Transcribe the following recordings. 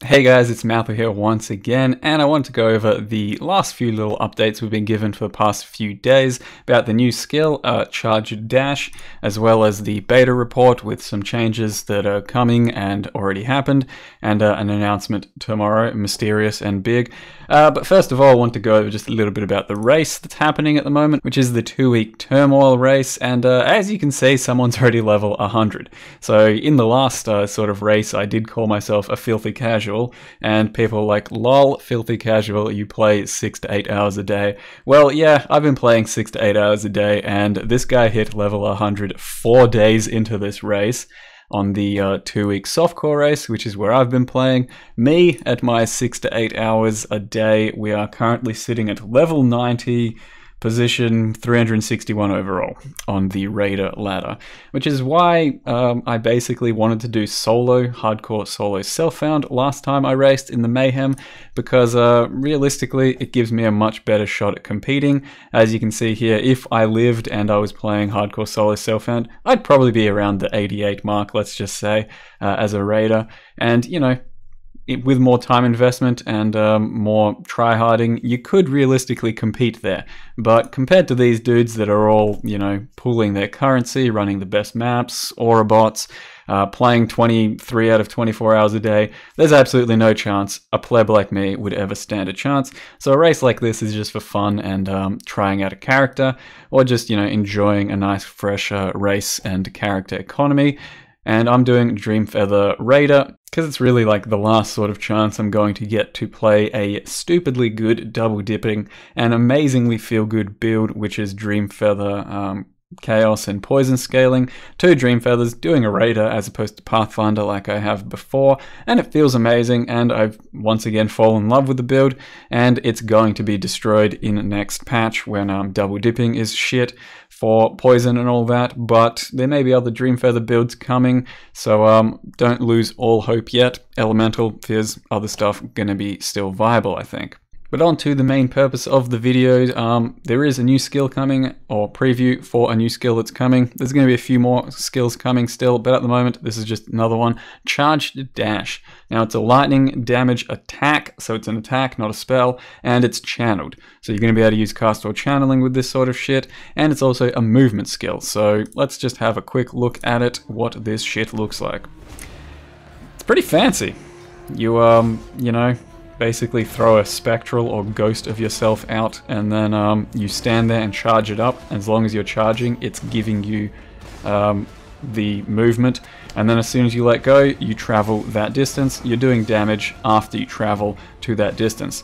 Hey guys, it's Malthor here once again, and I want to go over the last few little updates we've been given for the past few days about the new skill, Charge Dash, as well as the beta report with some changes that are coming and already happened, and an announcement tomorrow, mysterious and big. But first of all, I want to go over just a little bit about the race that's happening at the moment, which is the 2-week Turmoil race, and as you can see, someone's already level 100. So in the last sort of race, I did call myself a filthy casual, and people are like, lol, filthy casual, you play 6 to 8 hours a day. Well, yeah, I've been playing 6 to 8 hours a day, and this guy hit level 100 4 days into this race on the 2-week softcore race, which is where I've been playing. Me, at my 6 to 8 hours a day, we are currently sitting at level 90, position 361 overall on the Raider ladder, which is why I basically wanted to do hardcore solo self-found last time I raced in the Mayhem, because realistically it gives me a much better shot at competing. As you can see here, if I lived and I was playing hardcore solo self-found, I'd probably be around the 88 mark, let's just say, as a Raider. And you know, with more time investment and more try-harding, you could realistically compete there. But compared to these dudes that are all, you know, pooling their currency, running the best maps, aura bots, playing 23 out of 24 hours a day, there's absolutely no chance a pleb like me would ever stand a chance. So a race like this is just for fun and trying out a character, or just, you know, enjoying a nice fresh race and character economy. And I'm doing Dreamfeather Raider because it's really like the last sort of chance I'm going to get to play a stupidly good double dipping and amazingly feel good build, which is Dreamfeather Chaos and Poison scaling, 2 Dreamfeathers, doing a Raider as opposed to Pathfinder like I have before, and it feels amazing, and I've once again fallen in love with the build, and it's going to be destroyed in next patch when double dipping is shit for Poison and all that. But there may be other Dreamfeather builds coming, so don't lose all hope yet. Elemental, there's other stuff gonna be still viable, I think. But on to the main purpose of the video, there is a new skill coming, or preview for a new skill that's coming. There's going to be a few more skills coming still, but at the moment this is just another one, Charged Dash. Now it's a lightning damage attack, so it's an attack, not a spell, and it's channeled. So you're going to be able to use cast or channeling with this sort of shit, and it's also a movement skill. So let's just have a quick look at it, what this shit looks like. It's pretty fancy. You know, basically throw a spectral or ghost of yourself out, and then you stand there and charge it up. As long as you're charging, it's giving you the movement, and then as soon as you let go, you travel that distance. You're doing damage after you travel to that distance.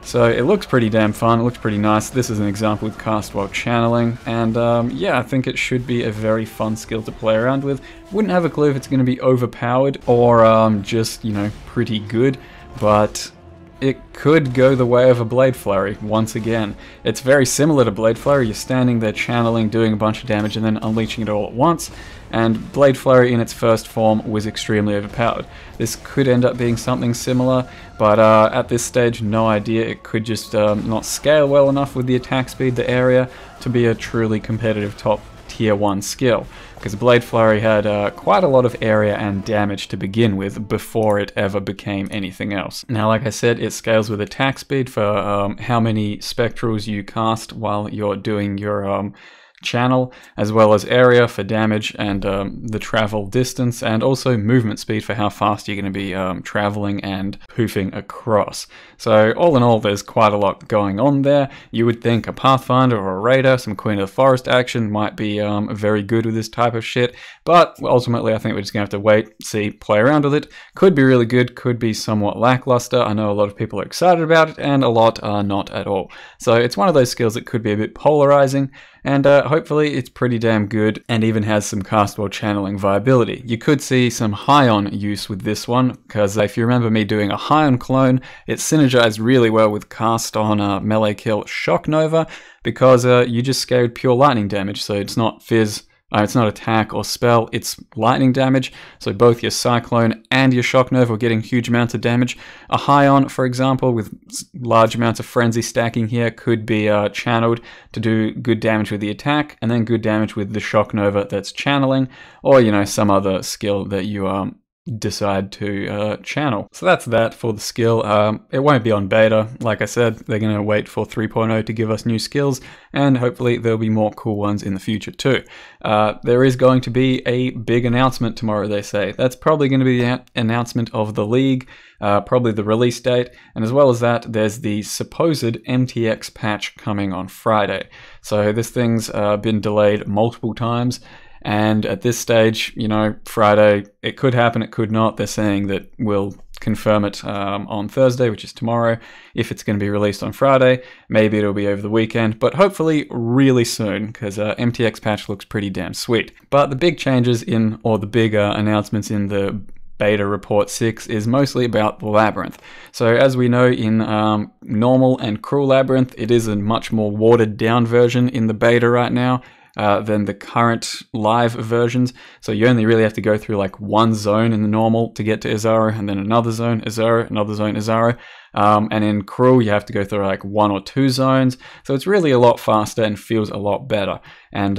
So it looks pretty damn fun, it looks pretty nice. This is an example with cast while channeling, and yeah, I think it should be a very fun skill to play around with. Wouldn't have a clue if it's going to be overpowered or just, you know, pretty good, but it could go the way of a Blade Flurry once again. It's very similar to Blade Flurry. You're standing there channeling, doing a bunch of damage, and then unleashing it all at once. And Blade Flurry in its first form was extremely overpowered. This could end up being something similar, but at this stage, no idea. It could just not scale well enough with the attack speed, the area, to be a truly competitive top tier 1 skill, because Blade Flurry had quite a lot of area and damage to begin with before it ever became anything else. Now, like I said, it scales with attack speed for how many spectrals you cast while you're doing your channel, as well as area for damage and the travel distance, and also movement speed for how fast you're going to be traveling and poofing across. So all in all, there's quite a lot going on there. You would think a Pathfinder or a Raider, some Queen of the Forest action might be very good with this type of shit, but ultimately I think we're just going to have to wait, see, play around with it. Could be really good, could be somewhat lackluster. I know a lot of people are excited about it, and a lot are not at all. So it's one of those skills that could be a bit polarizing, and hopefully it's pretty damn good and even has some cast while channeling viability. You could see some High-On use with this one, because if you remember me doing a High-On clone, it synergized really well with cast on melee kill Shock Nova, because you just scaled pure lightning damage, so it's not fizz. It's not attack or spell, it's lightning damage, so both your Cyclone and your Shock Nova are getting huge amounts of damage. A High-On, for example, with large amounts of Frenzy stacking here, could be channeled to do good damage with the attack, and then good damage with the Shock Nova that's channeling, or, you know, some other skill that you decide to channel. So that's that for the skill. It won't be on beta. Like I said, they're going to wait for 3.0 to give us new skills, and hopefully there'll be more cool ones in the future too. There is going to be a big announcement tomorrow, they say. That's probably going to be the announcement of the league, probably the release date, and as well as that, there's the supposed MTX patch coming on Friday. So this thing's been delayed multiple times. And at this stage, you know, Friday, it could happen, it could not. They're saying that we'll confirm it on Thursday, which is tomorrow. If it's going to be released on Friday, maybe it'll be over the weekend, but hopefully really soon, because MTX patch looks pretty damn sweet. But the big changes or the big announcements in the Beta Report 6 is mostly about the Labyrinth. So as we know, in Normal and Cruel Labyrinth, it is a much more watered down version in the beta right now than the current live versions. So you only really have to go through like one zone in the Normal to get to Azaro, and then another zone, Azaro, another zone, Azaro. And in Cruel, you have to go through like 1 or 2 zones. So it's really a lot faster and feels a lot better. And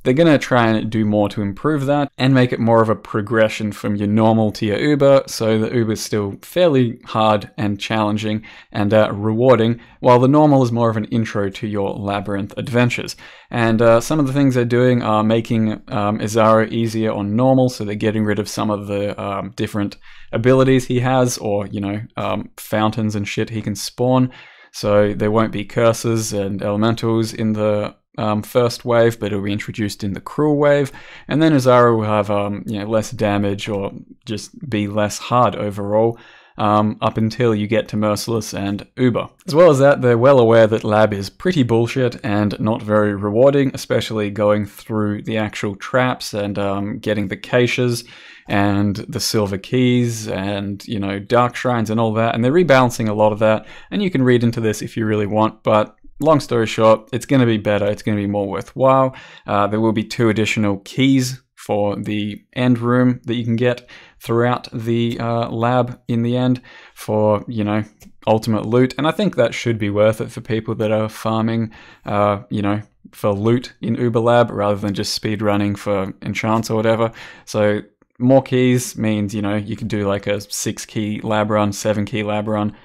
they're going to try and do more to improve that and make it more of a progression from your normal to your Uber, so the Uber is still fairly hard and challenging and rewarding, while the normal is more of an intro to your Labyrinth adventures. And some of the things they're doing are making Azaro easier on normal, so they're getting rid of some of the different abilities he has, or, you know, fountains and shit he can spawn. So there won't be curses and elementals in the first wave, but it'll be introduced in the Cruel wave, and then Azaro will have you know, less damage or just be less hard overall up until you get to Merciless and Uber. As well as that, they're well aware that Lab is pretty bullshit and not very rewarding, especially going through the actual traps and getting the caches and the silver keys and, you know, dark shrines and all that, and they're rebalancing a lot of that, and you can read into this if you really want, but long story short, it's going to be better, it's going to be more worthwhile. There will be 2 additional keys for the end room that you can get throughout the lab in the end for, you know, ultimate loot. And I think that should be worth it for people that are farming, you know, for loot in Uber Lab rather than just speed running for enchants or whatever. So more keys means, you know, you can do like a 6-key lab run, 7-key lab run,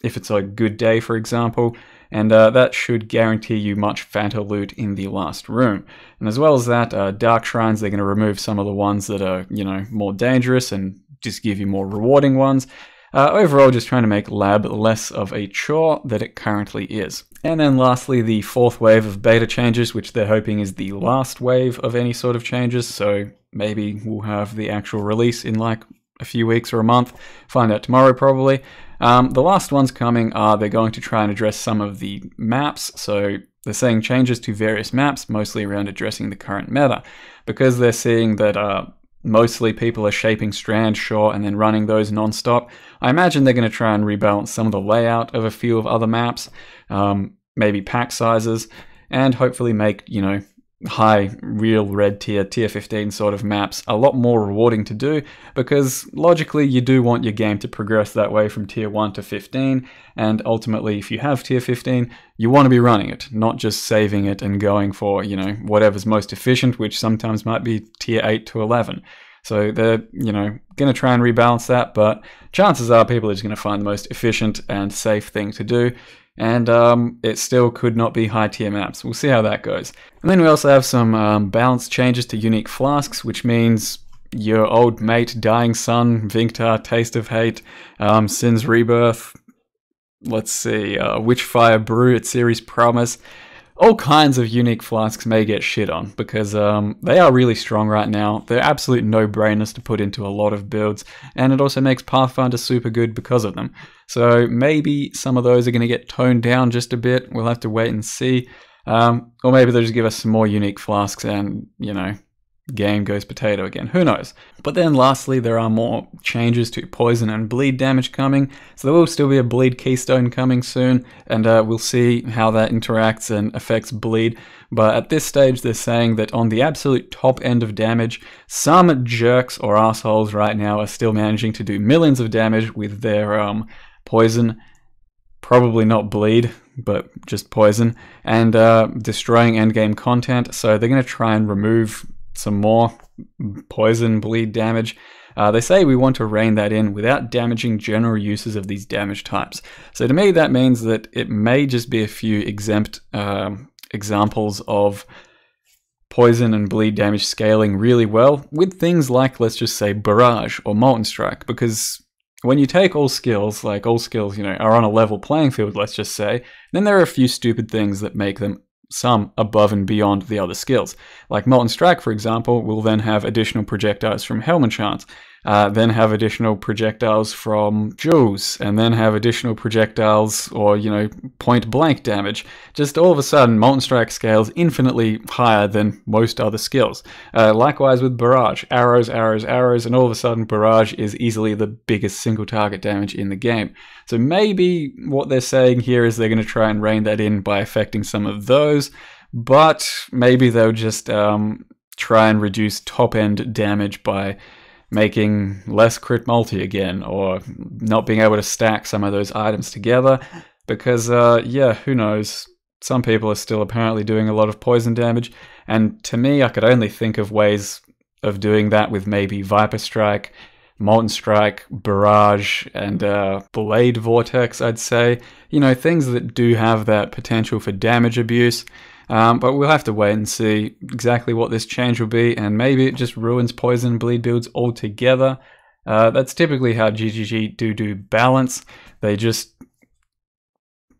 if it's a good day, for example. And that should guarantee you much fatter loot in the last room. And as well as that, Dark Shrines, they're going to remove some of the ones that are, you know, more dangerous and just give you more rewarding ones. Overall, just trying to make Lab less of a chore than it currently is. And then lastly, the 4th wave of beta changes, which they're hoping is the last wave of any sort of changes. So maybe we'll have the actual release in like a few weeks or a month. Find out tomorrow probably. The last ones coming are they're going to try and address some of the maps. So they're saying changes to various maps, mostly around addressing the current meta, because they're seeing that mostly people are shaping Strand, Shore, and then running those non-stop. I imagine they're going to try and rebalance some of the layout of a few of other maps, maybe pack sizes, and hopefully make, you know, high real red tier 15 sort of maps a lot more rewarding to do, because logically you do want your game to progress that way from tier 1 to 15, and ultimately if you have tier 15 you want to be running it, not just saving it and going for, you know, whatever's most efficient, which sometimes might be tier 8 to 11. So they're, you know, going to try and rebalance that, but chances are people are just going to find the most efficient and safe thing to do. And it still could not be high tier maps. We'll see how that goes. And then we also have some balance changes to unique flasks, which means your old mate, Dying Sun, Vinctar, Taste of Hate, Sin's Rebirth, let's see, Witchfire Brew at Series Promise. All kinds of unique flasks may get shit on because they are really strong right now. They're absolute no-brainers to put into a lot of builds, and it also makes Pathfinder super good because of them. So maybe some of those are going to get toned down just a bit. We'll have to wait and see. Or maybe they'll just give us some more unique flasks and, you know, game goes potato again. Who knows? But then lastly, there are more changes to poison and bleed damage coming. So there will still be a bleed keystone coming soon, and we'll see how that interacts and affects bleed. But at this stage, they're saying that on the absolute top end of damage, some jerks or assholes right now are still managing to do millions of damage with their poison. Probably not bleed, but just poison, and destroying endgame content. So they're going to try and remove some more poison bleed damage. They say we want to rein that in without damaging general uses of these damage types. So to me, that means that it may just be a few exempt examples of poison and bleed damage scaling really well with things like, let's just say, Barrage or Molten Strike, because when you take all skills, like all skills, you know, are on a level playing field, let's just say, then there are a few stupid things that make them some above and beyond the other skills. Like Molten Strike, for example, will then have additional projectiles from Helm Enchant, then have additional projectiles from Jules, and then have additional projectiles or, you know, point blank damage. Just all of a sudden, Molten Strike scales infinitely higher than most other skills. Likewise with Barrage, arrows, arrows, arrows, and all of a sudden Barrage is easily the biggest single target damage in the game. So maybe what they're saying here is they're going to try and rein that in by affecting some of those, but maybe they'll just try and reduce top-end damage by making less crit multi again, or not being able to stack some of those items together, because, yeah, who knows? Some people are still apparently doing a lot of poison damage, and to me, I could only think of ways of doing that with maybe Viper Strike, Molten Strike, Barrage, and Blade Vortex, I'd say. You know, things that do have that potential for damage abuse. But we'll have to wait and see exactly what this change will be, and maybe it just ruins poison bleed builds altogether. That's typically how GGG do balance. They just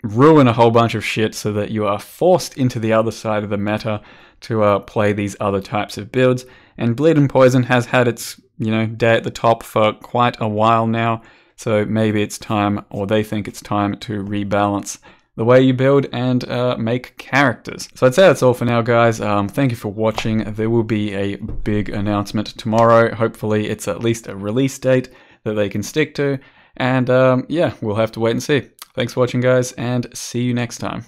ruin a whole bunch of shit so that you are forced into the other side of the meta to play these other types of builds. And Bleed and Poison has had its, you know, day at the top for quite a while now, so maybe it's time, or they think it's time, to rebalance the way you build and make characters. So I'd say that's all for now, guys. Thank you for watching. There will be a big announcement tomorrow. Hopefully it's at least a release date that they can stick to. And yeah, we'll have to wait and see. Thanks for watching, guys, and see you next time.